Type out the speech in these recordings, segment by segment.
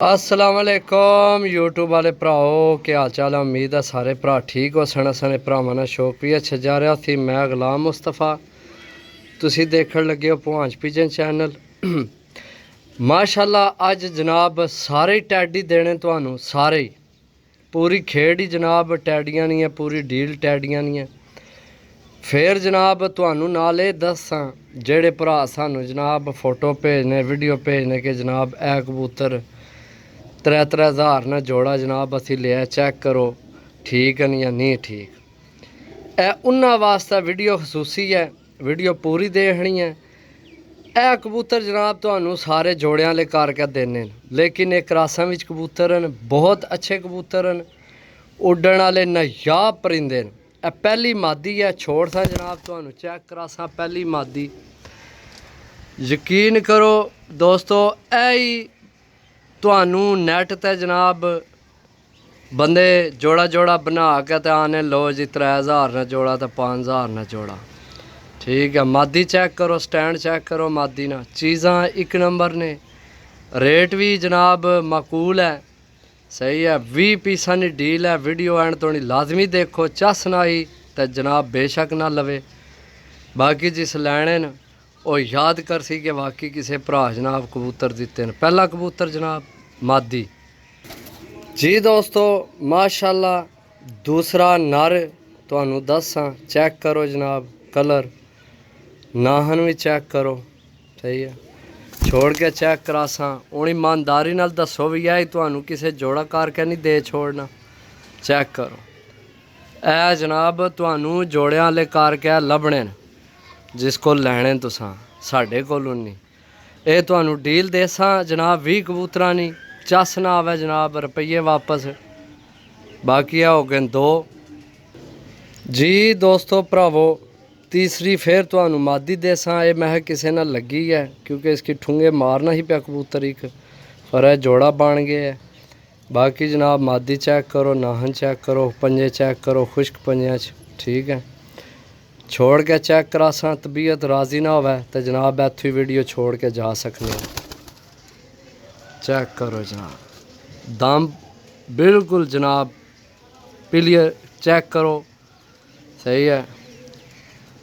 अस्सलाम वालेकुम यूट्यूब वाले भराओ क्या हाल चाल है। उम्मीद है सारे भरा ठीक हो सन। सारे भरावां दा शौक भी अच्छा जा रहा थी। मैं गुलाम मुस्तफा तुसी देखण लगे हो भवांज पिजन चैनल। माशाल्लाह अज जनाब सारे टैडी देने तुहानू सारे पूरी खेड़ ही जनाब टैडियां नी है, पूरी डील टैडियां नी है। फिर जनाब तुहानू नाल ये दसां जेड़े भरा सानू जनाब फोटो भेजने वीडियो भेजने कि जनाब ए कबूतर 3-3 हज़ार ना जोड़ा जनाब असी लिया चेक करो ठीक है या नहीं ठीक। ए उन्हां वास्ते वीडियो खसूसी है, वीडियो पूरी देखनी है। ए कबूतर जनाब तुहानू सारे जोड़ियां ले करके देने लेकिन ये क्रासां विच कबूतर हैं, बहुत अच्छे कबूतर हैं, उड्डण वाले नायाब परिंदे हैं। ए पहली मादी है, छोड़ सा जनाब तुहानू चेक करासा पहली मादी। यकीन करो दोस्तों ए तुहानू नैट ते जनाब बंदे जोड़ा जोड़ा बना के ते आने लो जी 3 हज़ार ना जोड़ा तो 5 हज़ार ना जोड़ा ठीक है। मादी चेक करो, स्टैंड चेक करो, मादी ना चीज़ां एक नंबर ने, रेट भी जनाब माकूल है, सही है। 20 पीसा की डील है। वीडियो एंड तो नहीं लाजमी देखो, चस ना आई तो जनाब बेशक ना लवे। बाकी जिस लैने न वो याद कर सी कि वाकई किसी भरा जनाब कबूतर दिते हैं। पहला कबूतर जनाब मादी जी दोस्तों माशाल्लाह। दूसरा नर तुहानू दसां चेक करो जनाब, कलर नाहन भी चेक करो, सही है। छोड़ के चेक करासा हूँ ईमानदारी नाल दसो भी है तुहानू किसी जोड़ा करके नहीं दे छोड़ना। चेक करो ए जनाब तुहानू जोड़ियां वाले करके लभने न जिस को लैने तुसां साढ़े कोलों नहीं। ये तुहानू डील देसां जनाब 20 कबूतरां नी चस ना आवे जनाब रुपये वापस। बाकी हो गए 2 जी दोस्तों भरावो। तीसरी फिर तुहानू मादी देसां, ये मैं किसी ना लगी है क्योंकि इसकी ठुंगे मारना ही पिया कबूतर एक, पर जोड़ा बन गया है। बाकी जनाब मादी चेक करो, नाहन चेक करो, पंजे चेक करो खुश्क पंजियां ठीक है। छोड़ के चेक करासा तबीयत राजी ना होवे तो जनाब इत्थों वीडियो छोड़ के जा सकने। चेक करो जनाब दम बिल्कुल जनाब क्लियर चेक करो, सही है।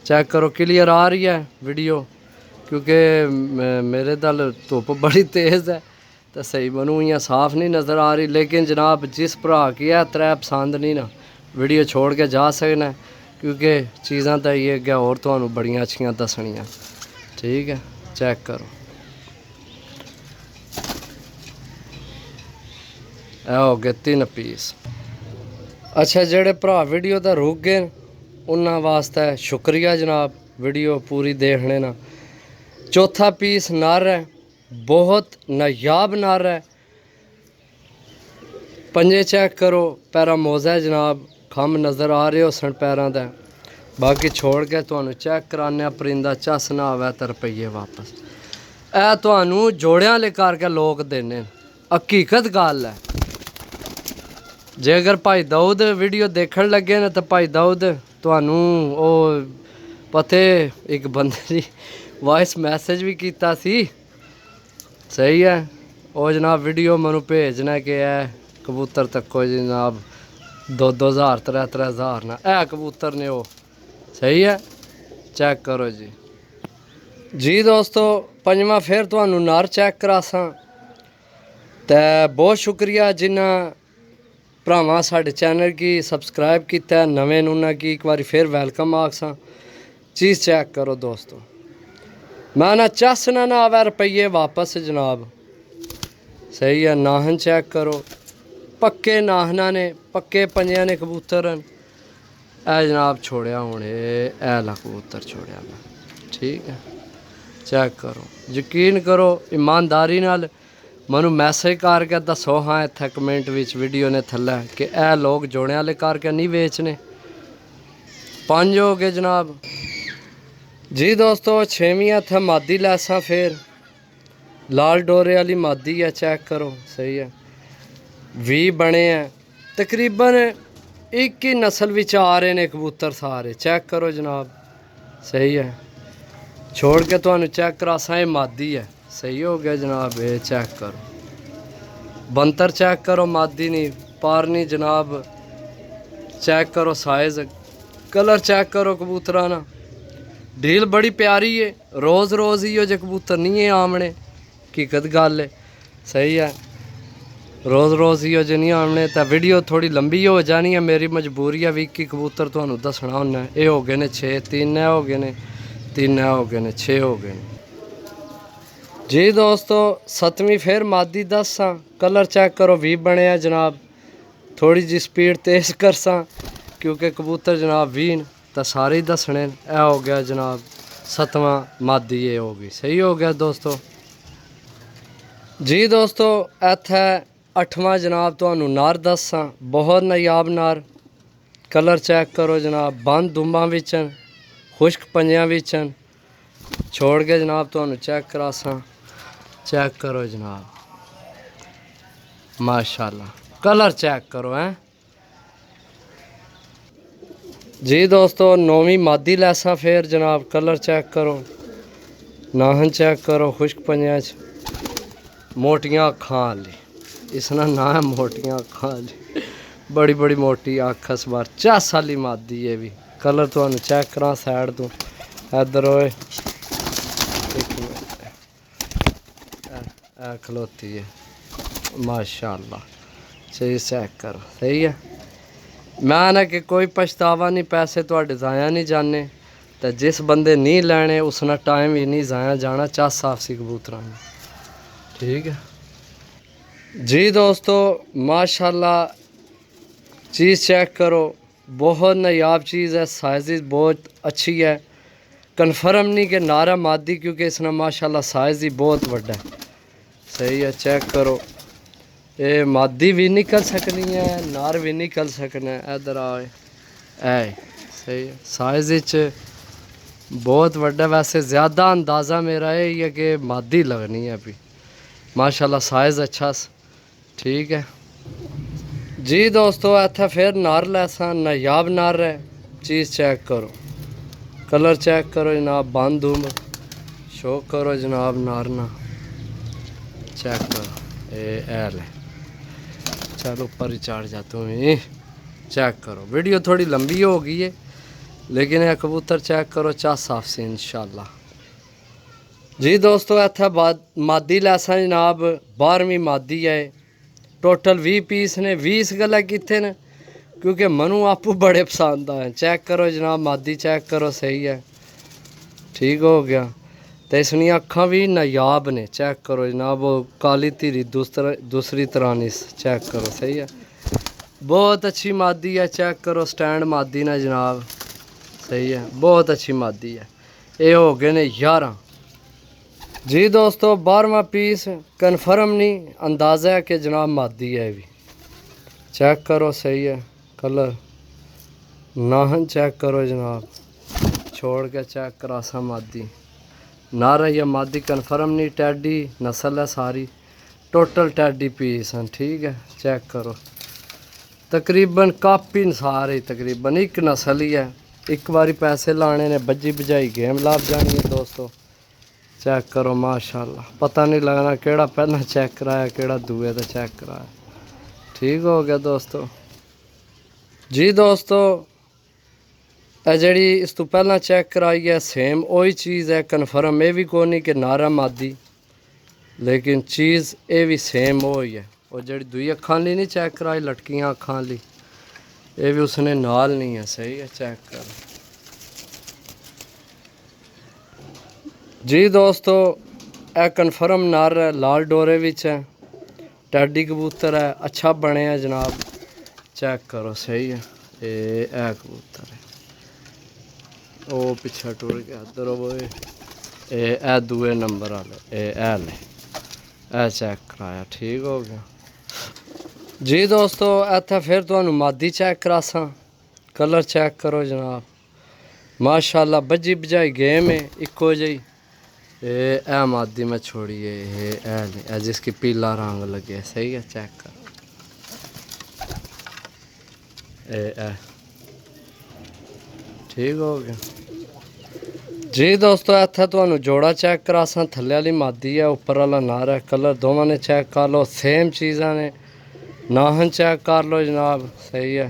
चेक करो क्लियर आ रही है वीडियो क्योंकि मेरे दल धुप बड़ी तेज़ है तो सही बनू इं साफ नहीं नज़र आ रही। लेकिन जनाब जिस भरा की है 3 पसंद नहीं ना वीडियो छोड़ के जा सकना क्योंकि चीज़ां तो ये अगे होर तुहानू बड़ियां अच्छियां दसनियां ठीक है। चेक करो ए हो गए 3 पीस। अच्छा जेड़े भरा वीडियो तो रुक गए उन्हां वास्ते शुक्रिया जनाब, वीडियो पूरी देखने ना। चौथा पीस नर है, बहुत नायाब नर है। पंजे चेक करो, पैरा मोजा है जनाब, खम नज़र आ रहे हो सन पैरों का। बाकी छोड़ के तुहानू चेक कराने परिंदा चस ना आवे तो रुपये वापस। ए तुहानू जोड़ियां ले करके लोग देने, हकीकत गल है। जे अगर भाई दाऊद वीडियो देखण लगे न तो भाई दाऊद तुहानू ओ पते एक बंदे दी वॉइस मैसेज भी किया सी, सही है। वो जनाब वीडियो मैनू भेजना कि कबूतर तको जनाब 2-2 हज़ार 3-3 हज़ार ना ए कबूतर ने वो, सही है। चेक करो जी दोस्तों। पंजवा फिर तुहानू नर चेक करासा तो बहुत शुक्रिया जिन्ना भरावां साढ़े चैनल की सबसक्राइब किया, नवें उन्होंने की एक बार फिर वेलकम आखसा। चीज़ चेक करो दोस्तों, मैं ना चस ना आवे रुपये वापस जनाब, सही है। नाहन चेक करो, पक्के नाहना ने, पक्के पंजियां ने कबूतर हैं। ए जनाब छोड़िया हूँ ला कबूतर छोड़िया मैं ठीक है। चेक करो यकीन करो ईमानदारी नाल मनु मैसेज करके दसो हाँ इत्थे कमेंट विच वीडियो ने थल्ले कि ए लोग जोड़े वाले करके नहीं बेचने। 5 हो गए जनाब जी दोस्तों। 6वीं इत्थे मादी लैसा फिर लाल डोरे वाली मादी है, चेक करो, सही है। 20 बने हैं तकरीबन, एक ही नस्ल विच आ रहे ने कबूतर सारे। चेक करो जनाब, सही है। छोड़ के तुहानू चेक करासा ये मादी है, सही हो गया जनाब। ये चेक करो ਬੰਤਰ चेक करो मादी नहीं पारनी जनाब, चेक करो साइज, कलर चेक करो कबूतरा ना। ढील बड़ी प्यारी है, रोज़ रोज़ ही जो कबूतर नहीं है आमने, हकीकत गल है सही है, रोज़ रोज़ ही जो नहीं आमने। तो वीडियो थोड़ी लंबी हो जानी है, मेरी मजबूरी है भी कि कबूतर तुहानू दसना होना। ये हो गए ने 6, 3 हो गए ने, 3 हो गए ने, 6 हो गए ने जी दोस्तों। 7वीं फिर मादी 10 कलर चेक करो भी बने जनाब। थोड़ी जी स्पीड तेज़ करसा क्योंकि कबूतर जनाब 20 तो सारे ही दसने। यह हो गया जनाब 7वां मादी, ये होगी सही हो गया दोस्तों जी। दोस्तों इत्थे 8वां जनाब तुहानू नार दसा, बहुत नायाब नार। कलर चेक करो जनाब, बंद दुम्बां विचन, खुश्क पंजियां विचन। छोड़ के जनाब तुहानू चेक करासा, चेक करो जनाब माशाल्लाह। कलर चेक करो हैं जी दोस्तों। 9वीं मादी लैसा फिर जनाब, कलर चेक करो, नाहन चेक करो, खुश्क पंजियां च, मोटियां अखां आह्ली। इसना नाम है मोटियां अखां आह्ली, बड़ी बड़ी मोटी अख इस बार। 40 आह्ली मादी है भी। कलर तुहानू चेक करा साइड तो, इधर होए खलोती है माशाल्लाह, सही चेक करो सही है। मैं ना कि कोई पछतावा नहीं, पैसे तुहाडे जाया नहीं जाने। तो जिस बंदे नहीं लैने उसना टाइम ही नहीं जाया जाना। चस आपसी कबूतर में ठीक है जी दोस्तों माशाल्लाह। चीज़ चेक करो, बहुत नायाब चीज़ है, साइज़ बहुत अच्छी है। कन्फर्म नहीं कि नारा मादी क्योंकि इसने माशाल्लाह साइज़ ही बहुत बड़ा है सही है। चेक करो, ये मादी भी निकल सकनी है, नार भी निकल सकना है। इधर आए ऐ सही है, साइज़ बहुत बड़ा। वैसे ज़्यादा अंदाज़ा मेरा यही है कि मादी लगनी है अभी माशाल्लाह, साइज़ अच्छा ठीक है जी दोस्तों। इत्थे फिर नार लैसा, नायाब नार है। चीज़ चेक करो, कलर चेक करो जनाब, बंद दुम शो करो जनाब, नार ना चेक करो। ये एल है, चलो ऊपर ही चढ़ जा तुम ही। चेक करो, वीडियो थोड़ी लंबी हो गई है लेकिन यह कबूतर चेक करो, चस साफ से इंशाल्लाह जी दोस्तों। इत्थे मादी लैसा जनाब, 12वीं मादी है। टोटल 20 पीस ने। 20 गल्ला कितने ने क्योंकि मनु आपू बड़े पसंद आए। चेक करो जनाब, मादी चेक करो सही है, ठीक हो गया। तो इसनी अखां भी नायाब ने, चेक करो जनाब। वो काली धीरी दूसरी तरह नहीं, चेक करो सही है, बहुत अच्छी मादी है। चेक करो स्टैंड मादी ना जनाब सही है, बहुत अच्छी मादी है। ये हो गए ने 11 जी दोस्तों। 12वां पीस कन्फर्म नहीं, अंदाज़ा है कि जनाब मादी है भी। चेक करो सही है, कलर नाहन चेक करो जनाब, छोड़ के चेक करासा मादी नारा या मादी कन्फर्म नहीं। टैडी नस्ल है सारी, टोटल टैडी पीस हैं ठीक है। चेक करो, तकरीबन कापी सारे तकरीबन एक नस्ल ही है। एक बारी पैसे लाने ने बज्जी बजाई गेम लाभ जानी है दोस्तों। चेक करो माशाल्लाह, पता नहीं लगना केड़ा पहला चेक कराया केड़ा दूए तो चेक कराया, ठीक हो गया दोस्तों जी। दोस्तों जी इस तो पहला चेक कराई है सेम वही चीज़ है, कन्फर्म ये भी कोई नहीं कि नारा मादी, लेकिन चीज़ ये भी सेम वो ही है। और जी दुई अखां ली नहीं चेक कराई, लटकियां अखां ली, ये भी उसने नाल नहीं है सही है। चेक कर जी दोस्तों, यह कन्फर्म नार है, लाल डोरे विच है, टैडी कबूतर है, अच्छा बने है जनाब। चेक करो सही है, ये कबूतर है, वो पिछा टुर गया इधर वो ए दूए नंबर वाले ए चेक कराया, ठीक हो गया जी। दोस्तों इत्थे फिर तुहानू मादी चेक करासा, कलर चेक करो जनाब, माशाल्लाह बज्जी बजाई गेम है इको जी। ए मादी में छोड़िए ए जिसकी पीला रंग लगे सही है। चेक करो ए ठीक हो गया जी दोस्तों इत्थे तुहानू जोड़ा चेक करासां थल्ले वाली मादी है उपर वाला नार है कलर दोवां ने चेक कर लो सेम चीज़ां ने नाहन चेक कर लो जनाब सही है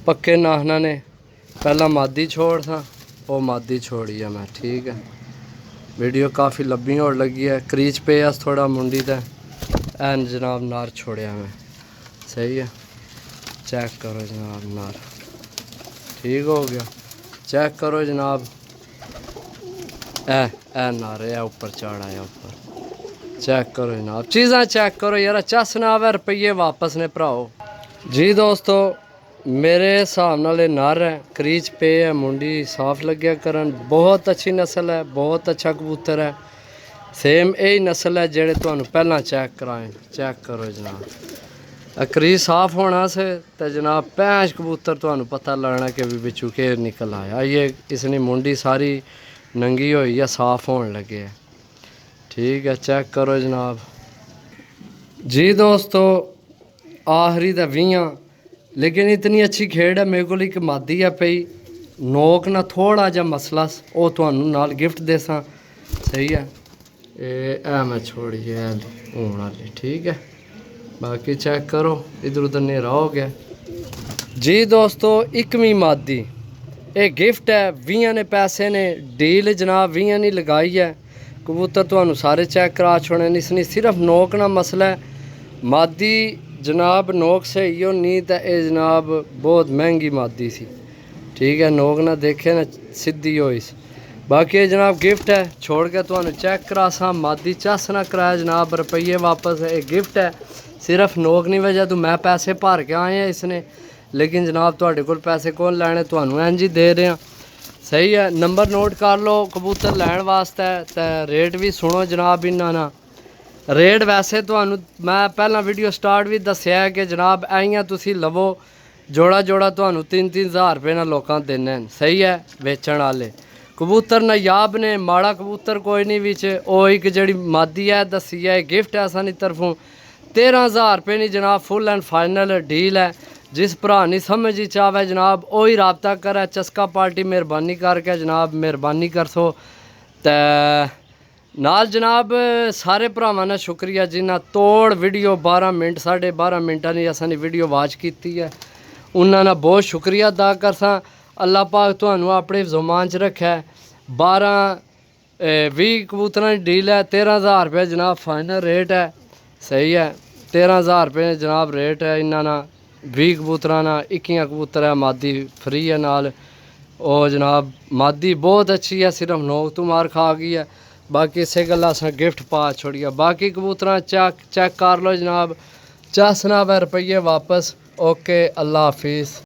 पक्के नाहना ने पहला मादी छोड़ था वो मादी छोड़ी है मैं ठीक है वीडियो काफ़ी लंबी होड़ लगी है क्रीच पे अस थोड़ा मुंडी ते एन जनाब नार छोड़िया मैं सही है चेक करो जनाब नार ठीक हो गया चेक करो जनाब ए नारे है ऊपर चढ़ आया ऊपर चेक करो जनाब चीज़ां चेक करो यार चस ना आवे रुपये वापस ने भराओ जी दोस्तों मेरे हिसाब नाल नर है क्रीच पे है मुंडी साफ लग्या करन बहुत अच्छी नस्ल है बहुत अच्छा कबूतर है सेम यही नस्ल है जेड़े तुहानू पहला चेक कराए चेक करो जनाब क्रीच साफ होना से तो जनाब पैंच कबूतर तुहानू पता लगना कि भी बिचू के निकल आया ये इसने मुंडी सारी नंगी हुई है साफ होने लगे है ठीक है चेक करो जनाब जी दोस्तों आखिरी तो 20 लेकिन इतनी अच्छी खेड है मेरे को एक मादी है पई नोक ना थोड़ा जा मसला वो तुहानू नाल गिफ्ट देसा सही है ए मैं छोड़ी है हूँ वाली ठीक है बाकी चेक करो इधर उधर नेरा हो गया जी दोस्तों इकवी मादी ये गिफ्ट है 20 ने पैसे ने डील जनाब 20 नहीं लगाई है कबूतर तुहानू सारे चेक करा छोड़े इसने सिर्फ नोक ना मसला है मादी जनाब नोक सही होनी तो ये जनाब बहुत महंगी मादी सी ठीक है नोक ना देखे ना सीधी होई बाकी ये जनाब गिफ्ट है छोड़ के तुहानू चेक करा सा मादी चस ना कराया जनाब रुपये वापस है गिफ्ट है सिर्फ नोक नहीं वजह तो मैं पैसे भर के आए हैं इसने लेकिन जनाब तुहाडे कोल पैसे कौन लैने तुहानू इंज ही दे रहे हैं सही है नंबर नोट कर लो कबूतर लैन वास्ते तो रेट भी सुनो जनाब इन्ना ना रेट वैसे तुहानू मैं पहला वीडियो स्टार्ट भी दस्या है कि जनाब आइयां तुसी लवो जोड़ा जोड़ा तुहानू 3-3 हज़ार रुपये ना लोकां देने सही है बेचण वाले कबूतर नायाब ने माड़ा कबूतर कोई नहीं बिच ओ एक जड़ी मादी है दसी है गिफ्ट है सानी तरफों 13,000 रुपये नहीं जनाब फुल एंड फाइनल डील है जिस भरा नहीं समझ चाहे जनाब वही रबता करे चस्का पार्टी मेहरबानी करके जनाब मेहरबानी कर सो ते नाल जनाब सारे भरावां दा शुक्रिया जिन्हें तोड़ वीडियो 12 मिनट 12.5 मिनटा की असानी वीडियो वाच की है उन्होंने बहुत शुक्रिया अदा करसा अल्लाह पाक तुहानू अपने ज़ुबान च रखे 20 कबूतर की डील है 13,000 रुपये जनाब फाइनल रेट है सही है 13,000 रुपये जनाब रेट है इन्होंने 20 कबूतर ना 21 कबूतर है मादी फ्री है नाल ओ जनाब मादी बहुत अच्छी है सिर्फ नोक तो मार खा गई है बाकी इसे गल्ला अस गिफ्ट पा छोड़िया बाकी कबूतर चेक कर लो जनाब चस ना रुपये वापस ओके अल्लाह हाफिज़।